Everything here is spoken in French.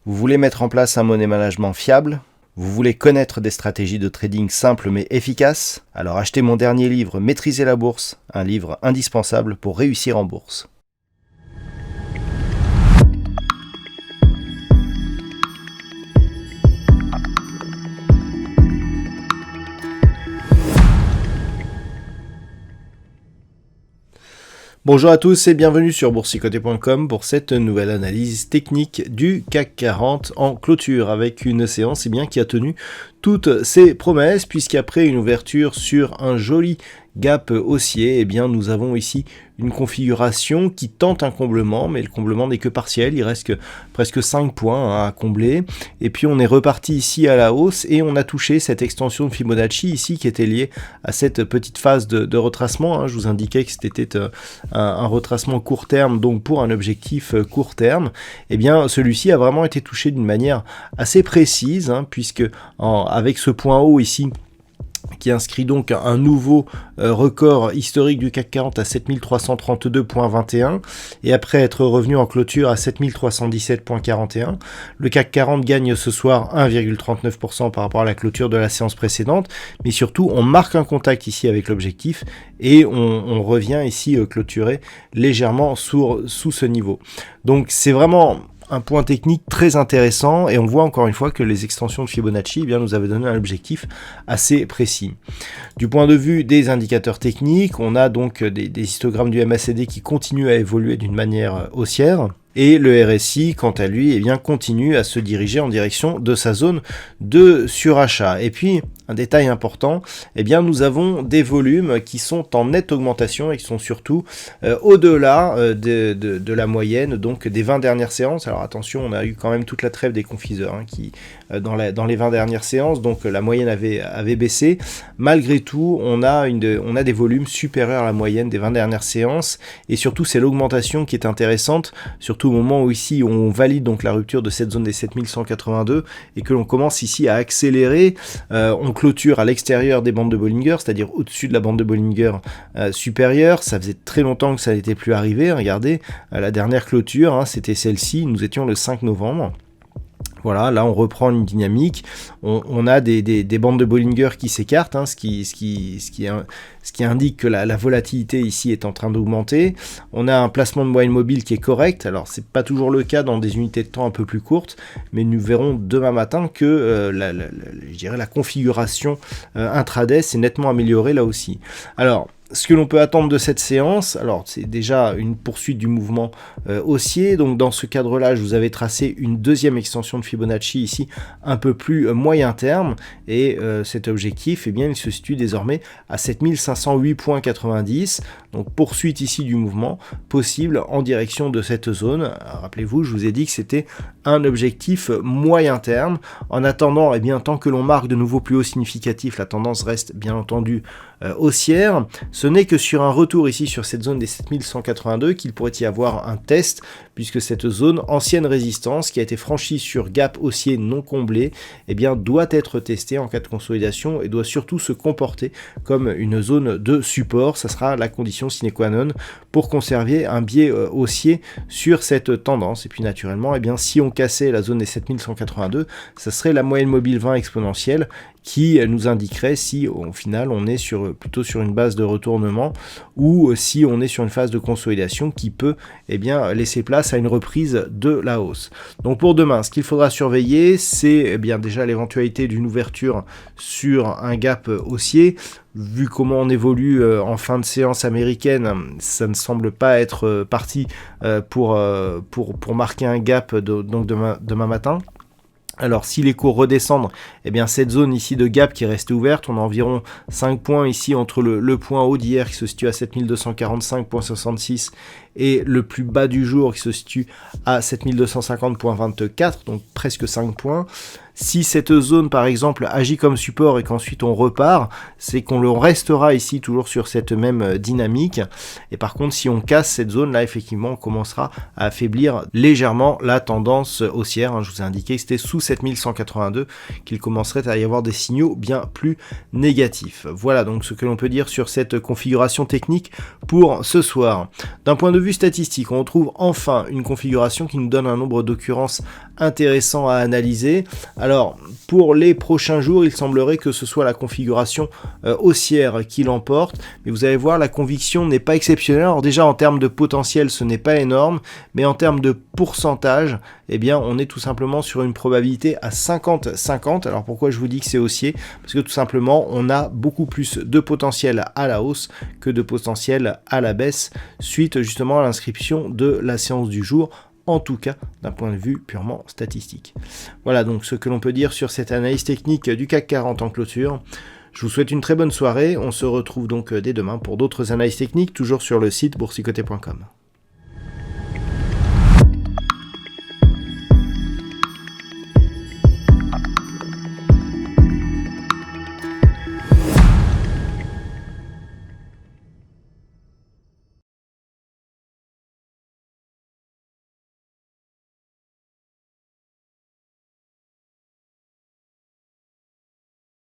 Vous voulez mettre en place un money management fiable? Vous voulez connaître des stratégies de trading simples mais efficaces? Alors achetez mon dernier livre, Maîtriser la bourse, un livre indispensable pour réussir en bourse. Bonjour à tous et bienvenue sur boursicoté.com pour cette nouvelle analyse technique du CAC 40 en clôture avec une séance qui a tenu toutes ses promesses puisqu'après une ouverture sur un joli gap haussier, nous avons ici une configuration qui tente un comblement, mais le comblement n'est que partiel, il reste que presque 5 points à combler, et puis on est reparti ici à la hausse, et on a touché cette extension de Fibonacci ici, qui était liée à cette petite phase de retracement, je vous indiquais que c'était un retracement court terme, donc pour un objectif court terme, celui-ci a vraiment été touché d'une manière assez précise, puisque avec ce point haut ici, qui inscrit donc un nouveau record historique du CAC 40 à 7332.21 et après être revenu en clôture à 7317.41, le CAC 40 gagne ce soir 1,39% par rapport à la clôture de la séance précédente, mais surtout on marque un contact ici avec l'objectif et on revient ici clôturer légèrement sous ce niveau. Donc c'est vraiment un point technique très intéressant et on voit encore une fois que les extensions de Fibonacci nous avaient donné un objectif assez précis. Du point de vue des indicateurs techniques, on a donc des histogrammes du MACD qui continuent à évoluer d'une manière haussière. Et le RSI, quant à lui, continue à se diriger en direction de sa zone de surachat. Et puis, un détail important, nous avons des volumes qui sont en nette augmentation et qui sont surtout au-delà de la moyenne, donc des 20 dernières séances. Alors attention, on a eu quand même toute la trêve des confiseurs qui, dans les 20 dernières séances, donc la moyenne avait baissé. Malgré tout, on a des volumes supérieurs à la moyenne des 20 dernières séances. Et surtout, c'est l'augmentation qui est intéressante, surtout au moment où ici on valide donc la rupture de cette zone des 7182 et que l'on commence ici à accélérer, on clôture à l'extérieur des bandes de Bollinger, c'est-à-dire au-dessus de la bande de Bollinger supérieure. Ça faisait très longtemps que ça n'était plus arrivé, regardez, la dernière clôture, c'était celle-ci, nous étions le 5 novembre. Voilà, là on reprend une dynamique, on a des bandes de Bollinger qui s'écartent, ce qui indique que la volatilité ici est en train d'augmenter. On a un placement de moyenne mobile qui est correct, alors c'est pas toujours le cas dans des unités de temps un peu plus courtes, mais nous verrons demain matin que la configuration intraday s'est nettement améliorée là aussi. Alors, ce que l'on peut attendre de cette séance, alors c'est déjà une poursuite du mouvement haussier, donc dans ce cadre-là, je vous avais tracé une deuxième extension de Fibonacci ici, un peu plus moyen terme, et cet objectif, il se situe désormais à 7508.90, donc poursuite ici du mouvement possible en direction de cette zone. Rappelez-vous, je vous ai dit que c'était un objectif moyen terme. En attendant, tant que l'on marque de nouveaux plus hauts significatifs, la tendance reste bien entendu haussière. Ce n'est que sur un retour ici sur cette zone des 7182 qu'il pourrait y avoir un test, puisque cette zone ancienne résistance qui a été franchie sur gap haussier non comblé, doit être testée en cas de consolidation et doit surtout se comporter comme une zone de support. Ça sera la condition sine qua non pour conserver un biais haussier sur cette tendance. Et puis naturellement, si on cassait la zone des 7182, ça serait la moyenne mobile 20 exponentielle qui nous indiquerait si au final on est plutôt sur une base de retournement ou si on est sur une phase de consolidation qui peut laisser place à une reprise de la hausse. Donc pour demain, ce qu'il faudra surveiller, c'est déjà l'éventualité d'une ouverture sur un gap haussier. Vu comment on évolue en fin de séance américaine, ça ne semble pas être parti pour marquer un gap donc demain matin. Alors si les cours redescendent, cette zone ici de gap qui est restée ouverte, on a environ 5 points ici entre le point haut d'hier qui se situe à 7245.66 et le plus bas du jour qui se situe à 7250.24, donc presque 5 points. Si cette zone par exemple agit comme support et qu'ensuite on repart, c'est qu'on le restera ici toujours sur cette même dynamique. Et par contre, si on casse cette zone là, effectivement on commencera à affaiblir légèrement la tendance haussière. Je vous ai indiqué que c'était sous 7182 qu'il commencerait à y avoir des signaux bien plus négatifs. Voilà donc ce que l'on peut dire sur cette configuration technique pour ce soir. D'un point de vue statistique, on retrouve enfin une configuration qui nous donne un nombre d'occurrences intéressant à analyser. Alors, pour les prochains jours, il semblerait que ce soit la configuration haussière qui l'emporte, mais vous allez voir, la conviction n'est pas exceptionnelle. Alors déjà, en termes de potentiel, ce n'est pas énorme, mais en termes de pourcentage, eh bien, on est tout simplement sur une probabilité à 50-50. Alors pourquoi je vous dis que c'est haussier? Parce que tout simplement, on a beaucoup plus de potentiel à la hausse que de potentiel à la baisse, suite justement à l'inscription de la séance du jour, en tout cas d'un point de vue purement statistique. Voilà donc ce que l'on peut dire sur cette analyse technique du CAC 40 en clôture. Je vous souhaite une très bonne soirée, on se retrouve donc dès demain pour d'autres analyses techniques, toujours sur le site boursicoté.com.